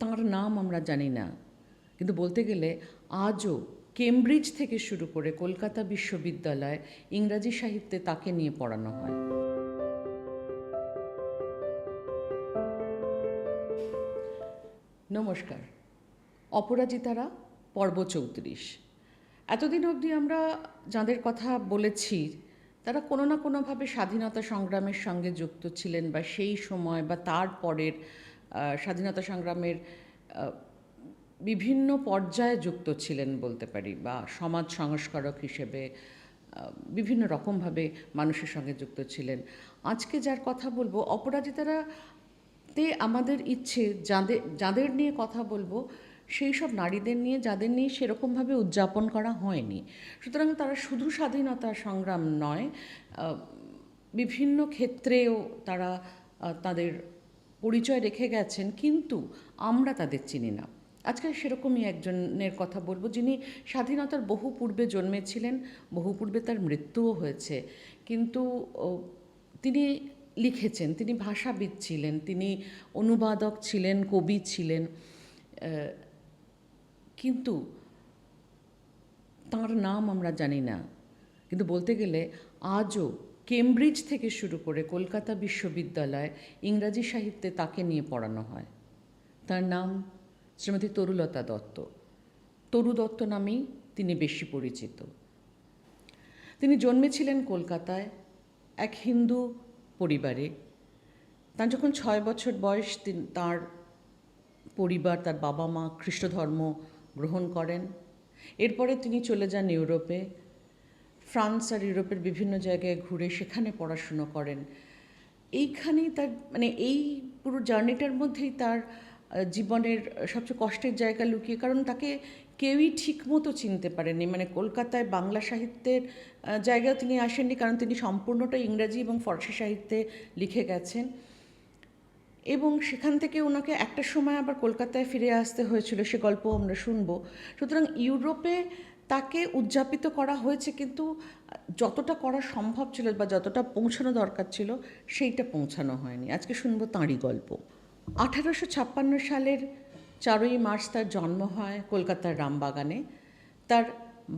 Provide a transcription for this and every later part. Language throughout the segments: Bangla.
তাঁর নাম আমরা জানি না, কিন্তু বলতে গেলে আজও কেমব্রিজ থেকে শুরু করে কলকাতা বিশ্ববিদ্যালয় ইংরাজি সাহিত্যে তাকে নিয়ে পড়ানো হয়। নমস্কার, অপরাজিতারা পর্ব 34। এতদিন অবধি আমরা যাঁদের কথা বলেছি তারা কোনো না কোনোভাবে স্বাধীনতা সংগ্রামের সঙ্গে যুক্ত ছিলেন, বা সেই সময় বা তার পরের স্বাধীনতা সংগ্রামের বিভিন্ন পর্যায়ে যুক্ত ছিলেন বলতে পারি, বা সমাজ সংস্কারক হিসেবে বিভিন্ন রকমভাবে মানুষের সঙ্গে যুক্ত ছিলেন। আজকে যার কথা বলবো, অপরাজিতারা তে আমাদের ইচ্ছে যাদের নিয়ে কথা বলবো সেই সব নারীদের নিয়ে যাদের নিয়ে সেরকমভাবে উদযাপন করা হয়নি। সুতরাং তারা শুধু স্বাধীনতা সংগ্রাম নয়, বিভিন্ন ক্ষেত্রেও তারা তাদের পরিচয় রেখে গেছেন, কিন্তু আমরা তাদের চিনি না। আজকে সেরকমই একজনের কথা বলবো, যিনি স্বাধীনতার বহু পূর্বে জন্মেছিলেন, বহু পূর্বে তার মৃত্যুও হয়েছে, কিন্তু তিনি লিখেছেন, তিনি ভাষাবিদ ছিলেন, তিনি অনুবাদক ছিলেন, কবি ছিলেন, কিন্তু তাঁর নাম আমরা জানি না। কিন্তু বলতে গেলে আজও কেমব্রিজ থেকে শুরু করে কলকাতা বিশ্ববিদ্যালয় ইংরাজি সাহিত্যে তাকে নিয়ে পড়ানো হয়। তার নাম শ্রীমতী তরুলতা দত্ত। তরু দত্ত নামেই তিনি বেশি পরিচিত। তিনি জন্মেছিলেন কলকাতায় এক হিন্দু পরিবারে। তার যখন 6 বছর বয়স, তার পরিবার, তার বাবা মা খ্রিস্ট ধর্ম গ্রহণ করেন। এরপরে তিনি চলে যান ইউরোপে, ফ্রান্স আর ইউরোপের বিভিন্ন জায়গায় ঘুরে সেখানে পড়াশুনো করেন। এইখানেই তার এই পুরো জার্নিটার মধ্যেই তার জীবনের সবচেয়ে কষ্টের জায়গা লুকিয়ে, কারণ তাকে কেউই ঠিকমতো চিনতে পারেনি। কলকাতায় বাংলা সাহিত্যের জায়গায় তিনি আসেননি, কারণ তিনি সম্পূর্ণটা ইংরাজি এবং ফরাসি সাহিত্যে লিখে গেছেন, এবং সেখান থেকে ওনাকে একটা সময় আবার কলকাতায় ফিরে আসতে হয়েছিল, সে গল্প আমরা শুনবো। সুতরাং ইউরোপে তাকে উদযাপিত করা হয়েছে, কিন্তু যতটা করা সম্ভব ছিল বা যতটা পৌঁছানো দরকার ছিল সেইটা পৌঁছানো হয়নি। আজকে শুনবো তাঁরই গল্প। 1856 সালের 4ই মার্চ তার জন্ম হয় কলকাতার রামবাগানে। তার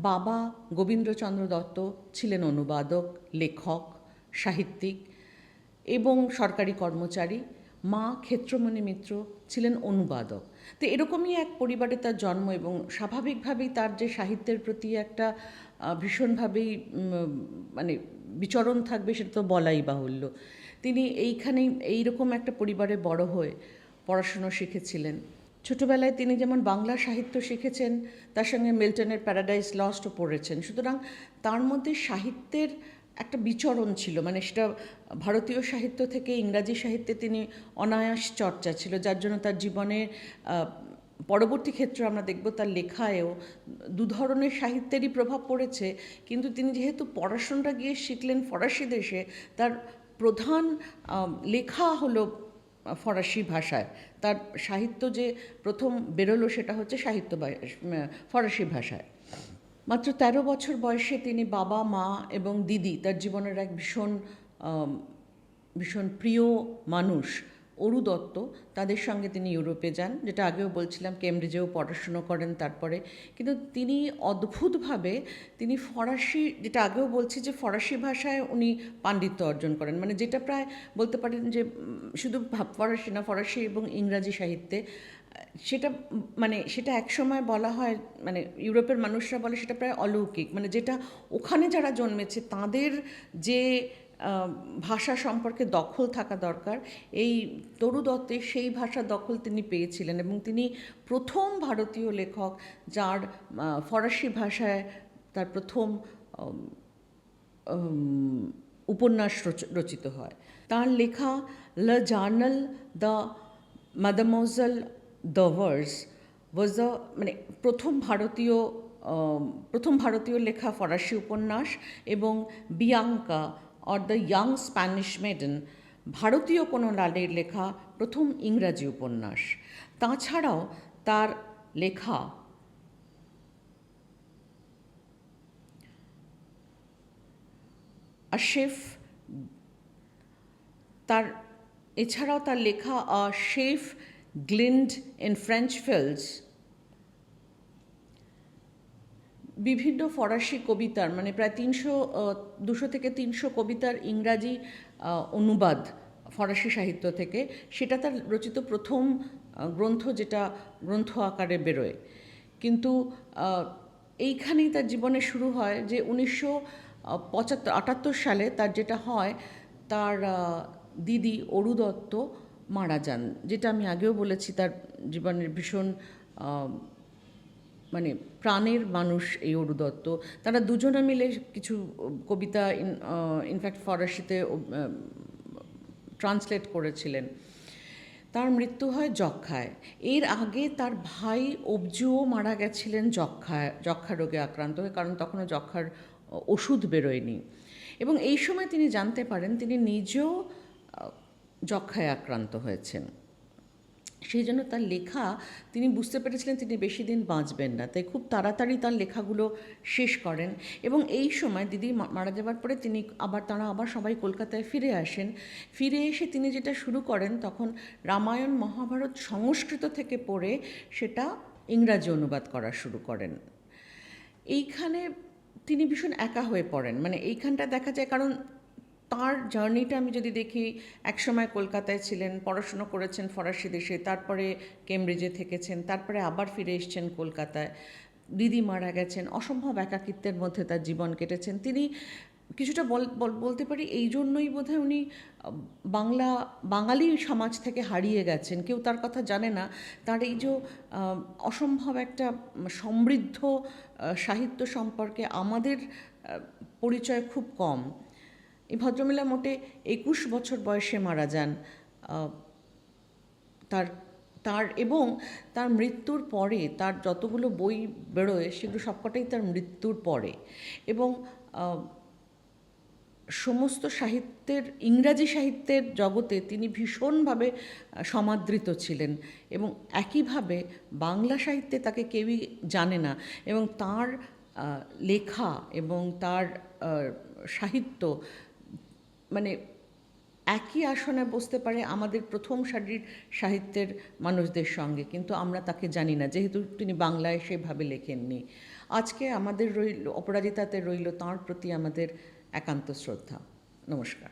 বাবা গোবিন্দচন্দ্র দত্ত ছিলেন অনুবাদক, লেখক, সাহিত্যিক এবং সরকারি কর্মচারী। মা ক্ষেত্রমণি মিত্র ছিলেন অনুবাদক। তো এরকমই এক পরিবারে তার জন্ম, এবং স্বাভাবিকভাবেই তার যে সাহিত্যের প্রতি একটা ভীষণভাবেই বিচরণ থাকবে সেটা তো বলাই বাহুল্য। তিনি এইখানেই এইরকম একটা পরিবারে বড় হয়ে পড়াশুনো শিখেছিলেন। ছোটোবেলায় তিনি যেমন বাংলা সাহিত্য শিখেছেন, তার সঙ্গে মিল্টনের প্যারাডাইস লস্টও পড়েছেন। সুতরাং তার মধ্যে সাহিত্যের একটা বিচরণ ছিল, সেটা ভারতীয় সাহিত্য থেকে ইংরাজি সাহিত্যে তিনি অনায়াস চর্চা ছিল, যার জন্য তার জীবনের পরবর্তী ক্ষেত্রে আমরা দেখব তার লেখায়ও দু ধরনের সাহিত্যেরই প্রভাব পড়েছে। কিন্তু তিনি যেহেতু পড়াশোনাটা গিয়ে শিখলেন ফরাসি দেশে, তার প্রধান লেখা হলো ফরাসি ভাষায়। তার সাহিত্য যে প্রথম বেরোলো সেটা হচ্ছে ফরাসি ভাষায়। মাত্র 13 বছর বয়সে তিনি বাবা, মা এবং দিদি, তার জীবনের এক ভীষণ প্রিয় মানুষ অরু দত্ত, তাদের সঙ্গে তিনি ইউরোপে যান, যেটা আগেও বলছিলাম, কেমব্রিজেও পড়াশুনো করেন তারপরে। কিন্তু তিনি অদ্ভুতভাবে তিনি ফরাসি, যেটা আগেও বলছি যে ফরাসি ভাষায় উনি পাণ্ডিত্য অর্জন করেন, যেটা প্রায় বলতে পারেন যে শুধু ফরাসি না, ফরাসি এবং ইংরাজি সাহিত্যে সেটা সেটা একসময় বলা হয়, ইউরোপের মানুষরা বলে সেটা প্রায় অলৌকিক। যেটা ওখানে যারা জন্মেছে তাদের যে ভাষা সম্পর্কে দখল থাকা দরকার, এই তরু দত্তের সেই ভাষা দখল তিনি পেয়েছিলেন, এবং তিনি প্রথম ভারতীয় লেখক যার ফরাসি ভাষায় তার প্রথম উপন্যাস রচিত হয়। তার লেখা লে জার্নাল দ্য মাদামোজেল ডভার্স ওয়াজ দ্য প্রথম ভারতীয় লেখা ফরাসি উপন্যাস, এবং Bianca or the young Spanish maiden ভারতীয় কোনো নারীর লেখা প্রথম ইংরাজি উপন্যাস। তাছাড়াও তার লেখা শেফ, এছাড়াও তার লেখা শেফ গ্লিন্ড ইন ফ্রেঞ্চ ফিল্ডস, বিভিন্ন ফরাসি কবিতার মানে প্রায় 200 থেকে 300 কবিতার ইংরাজি অনুবাদ ফরাসি সাহিত্য থেকে, সেটা তার রচিত প্রথম গ্রন্থ, যেটা গ্রন্থ আকারে বেরোয়। কিন্তু এইখানেই তার জীবনে শুরু হয় যে 1978 সালে তার যেটা হয়, তার দিদি অরু দত্ত মারা যান, যেটা আমি আগেও বলেছি তার জীবনের ভীষণ মানে প্রাণের মানুষ এই অরু দত্ত। তারা দুজনে মিলে কিছু কবিতা ইনফ্যাক্ট ফরাসিতে ট্রান্সলেট করেছিলেন। তার মৃত্যু হয় যক্ষায়। এর আগে তার ভাই অবজুও মারা গেছিলেন যক্ষা রোগে আক্রান্ত হয়ে, কারণ তখনও যক্ষার ওষুধ বেরোয়নি। এবং এই সময় তিনি জানতে পারেন তিনি নিজেও যক্ষায় আক্রান্ত হয়েছেন। সেই জন্য তার লেখা, তিনি বুঝতে পেরেছিলেন তিনি বেশি দিন বাঁচবেন না, তাই খুব তাড়াতাড়ি তার লেখাগুলো শেষ করেন। এবং এই সময় দিদি মারা যাওয়ার পরে তারা আবার সবাই কলকাতায় ফিরে আসেন। ফিরে এসে তিনি যেটা শুরু করেন, তখন রামায়ণ মহাভারত সংস্কৃত থেকে পড়ে সেটা ইংরাজি অনুবাদ করা শুরু করেন। এইখানে তিনি ভীষণ একা হয়ে পড়েন, মানে এইখানটা দেখা যায়, কারণ তার জার্নিটা আমি যদি দেখি, একসময় কলকাতায় ছিলেন, পড়াশুনো করেছেন ফরাসি দেশে, তারপরে কেমব্রিজে থেকেছেন, তারপরে আবার ফিরে এসেছেন কলকাতায়, দিদি মারা গেছেন, অসম্ভব একাকিত্বের মধ্যে তার জীবন কেটেছেন। তিনি কিছুটা বলতে পারি এই জন্যই বোধহয় উনি বাঙালি সমাজ থেকে হারিয়ে গেছেন, কেউ তার কথা জানে না। তার এই যে অসম্ভব একটা সমৃদ্ধ সাহিত্য সম্পর্কে আমাদের পরিচয় খুব কম। এই ভদ্রমহিলা মোটে 21 বছর বয়সে মারা যান। এবং তার মৃত্যুর পরে তার যতগুলো বই বেরোয় সেগুলো সবকটাই তার মৃত্যুর পরে। এবং সমস্ত সাহিত্যের, ইংরাজি সাহিত্যের জগতে তিনি ভীষণভাবে সমাদৃত ছিলেন, এবং একইভাবে বাংলা সাহিত্যে তাকে কেউই জানে না। এবং তার লেখা এবং তার সাহিত্য মানে একই আসনে বসতে পারে আমাদের প্রথম সারির সাহিত্যের মানুষদের সঙ্গে, কিন্তু আমরা তাকে জানি না, যেহেতু তিনি বাংলায় সেভাবে লেখেননি। আজকে আমাদের অপরাজিতাতে রইল তাঁর প্রতি আমাদের একান্ত শ্রদ্ধা। নমস্কার।